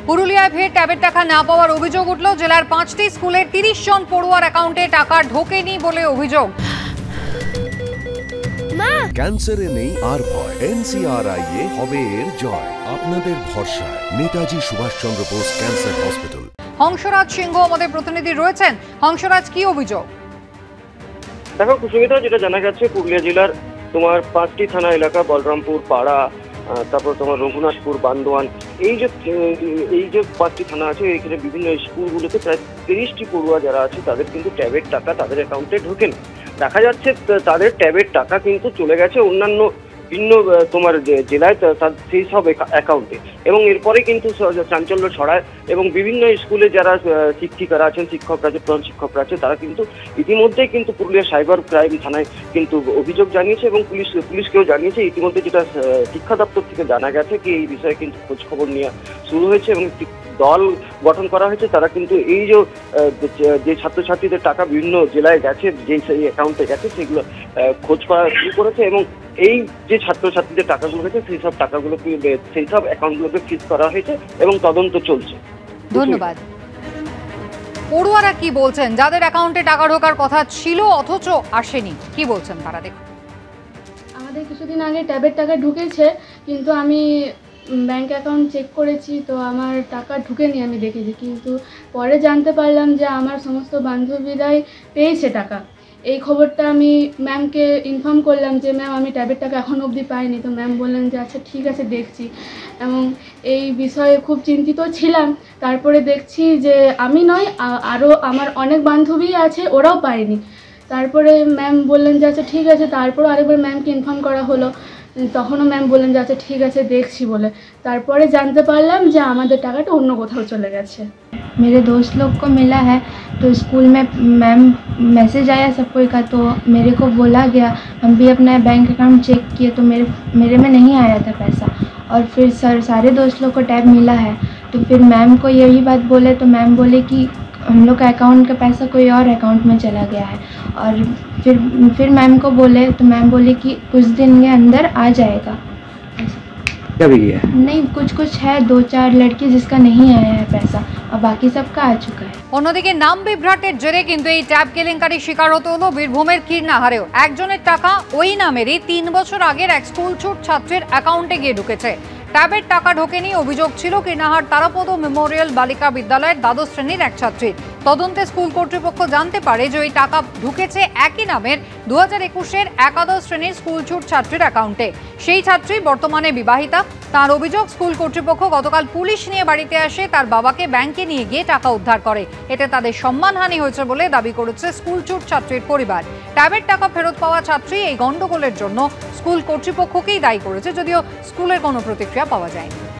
পুরুলিয়ায় ফের ট্যাবের টাকা না পাওয়ার অভিযোগ উঠল। জেলার 5টি স্কুলের 30 জন পড়ুয়ার অ্যাকাউন্টে টাকা ঢোকেনি বলে অভিযোগ। ক্যান্সারে নেই আর ভয়, NCRI এ হবে এর জয়। আপনাদের ভরসা নেতাজি সুভাষচন্দ্র বোস ক্যান্সার হসপিটাল। হংসরাজ সিংহ আমাদের প্রতিনিধি রয়েছেন। হংসরাজ, কি অভিযোগ? দেখো কুসুমিতা, যেটা জানা গেছে পুরুলিয়া জেলার তোমার 5টি থানা এলাকা, বলরামপুর, পাড়া, তারপর তোমার রঘুনাথপুর, বান্দোয়ান, এই যে 5টি থানা আছে, এখানে বিভিন্ন স্কুলগুলোতে প্রায় 30টি পড়ুয়া যারা আছে তাদের কিন্তু ট্যাবের টাকা তাদের অ্যাকাউন্টে ঢোকেন। দেখা যাচ্ছে তাদের ট্যাবের টাকা কিন্তু চলে গেছে অন্যান্য ভিন্ন তোমার জেলায় সেই সব অ্যাকাউন্টে, এবং এরপরে কিন্তু চাঞ্চল্য ছড়ায় এবং বিভিন্ন স্কুলে যারা শিক্ষিকারা আছেন, শিক্ষকরা আছে, প্রধান শিক্ষকরা আছে, তারা কিন্তু ইতিমধ্যেই কিন্তু পুরুলিয়া সাইবার ক্রাইম থানায় কিন্তু অভিযোগ জানিয়েছে এবং পুলিশকেও জানিয়েছে। ইতিমধ্যে যেটা শিক্ষা দপ্তর থেকে জানা গেছে কি এই বিষয়ে কিন্তু খোঁজ খবর নেওয়া শুরু হয়েছে এবং একটি দল গঠন করা হয়েছে। তারা কিন্তু এই যে ছাত্রছাত্রীদের টাকা বিভিন্ন জেলায় গেছে, যে সেই অ্যাকাউন্টে গেছে, সেগুলো খোঁজ করা শুরু করেছে এবং এই যে ছাত্রছাত্রীদের টাকাগুলো গেছে সেই সব টাকাগুলোকে, সেই সব অ্যাকাউন্টগুলোকে ফ্রিজ করা হয়েছে এবং তদন্ত চলছে। ধন্যবাদ। পড়ুয়ারা কি বলছেন, যাদের অ্যাকাউন্টে টাকা ঢোকার কথা ছিল অথচ আসেনি, কি বলছেন তারা? দেখুন। আমাদের কিছুদিন আগে ট্যাবের টাকা ঢুকেছে, কিন্তু আমি ব্যাংক অ্যাকাউন্ট চেক করেছি, তো আমার টাকা ঢুকেনি, আমি দেখেছি। কিন্তু পরে জানতে পারলাম যে আমার সমস্ত বান্ধবীরাই পেয়েছে টাকা। এই খবরটা আমি ম্যামকে ইনফর্ম করলাম যে ম্যাম, আমি ট্যাবের টাকা এখন অবধি পাইনি। তো ম্যাম বললেন যে আচ্ছা ঠিক আছে, দেখছি। এবং এই বিষয়ে খুব চিন্তিত ছিলাম। তারপরে দেখছি যে আমি নয়, আরও আমার অনেক বান্ধবী আছে, ওরাও পায়নি। তারপরে ম্যাম বললেন যে আচ্ছা ঠিক আছে। তারপর আরেকবার ম্যামকে ইনফর্ম করা হলো, তখনও ম্যাম বললেন যে আচ্ছা ঠিক আছে, দেখছি বলে। তারপরে জানতে পারলাম যে আমাদের টাকাটা অন্য কোথাও চলে গেছে। मेरे दोस्त लोग को मिला है, तो स्कूल में मैम मैसेज आया सब कोई का, तो मेरे को बोला गया। हम भी अपना बैंक अकाउंट चेक किए तो मेरे में नहीं आया था पैसा। और फिर सारे दोस्त लोग को टैब मिला है, तो फिर मैम को यही बात बोले, तो मैम बोले कि हम लोग का अकाउंट का पैसा कोई और अकाउंट में चला गया है। और फिर मैम को बोले, तो मैम बोले कि कुछ दिन के अंदर आ जाएगा। भी है नहीं, कुछ है 2-4 लड़की जिसका नहीं आया है पैसा, और बाकी सबका आ चुका है। অন্যদিকে নাম বিভ্রাটের জেরে কিন্তু এই ট্যাব কেলেঙ্কারি শিকার হতে হলো বীরভূমের কীর্ণাহারেও। একজনের টাকা ওই নামেরই 3 বছর আগের এক স্কুল ছুট ছাত্রের অ্যাকাউন্টে গিয়ে ঢুকেছে। ট্যাবের টাকা ঢোকেনি অভিযোগ ছিল কীর্ণাহার তারাপদ মেমোরিয়াল বালিকা বিদ্যালয়ের দ্বাদশ শ্রেণীর এক ছাত্রীর। তদন্তে স্কুল কর্তৃপক্ষ জানতে পারে যে ওই টাকা ঢুকেছে একই নামের 2021-এর একাদশ শ্রেণীর স্কুল ছুট ছাত্রীর অ্যাকাউন্টে। সেই ছাত্রী বর্তমানে বিবাহিতা। তার অভিযোগ, স্কুল কর্তৃপক্ষ গতকাল পুলিশ নিয়ে বাড়িতে আসে, তার বাবাকে ব্যাংকে নিয়ে গিয়ে টাকা উদ্ধার করে। এতে তাদের সম্মানহানি হয়েছে বলে দাবি করেছে স্কুল ছুট ছাত্রীর পরিবার। ট্যাবের টাকা ফেরত পাওয়া ছাত্রী এই গন্ডগোলের জন্য স্কুল কর্তৃপক্ষকেই দায়ী করেছে, যদিও স্কুলের কোনো প্রতিক্রিয়া পাওয়া যায়নি।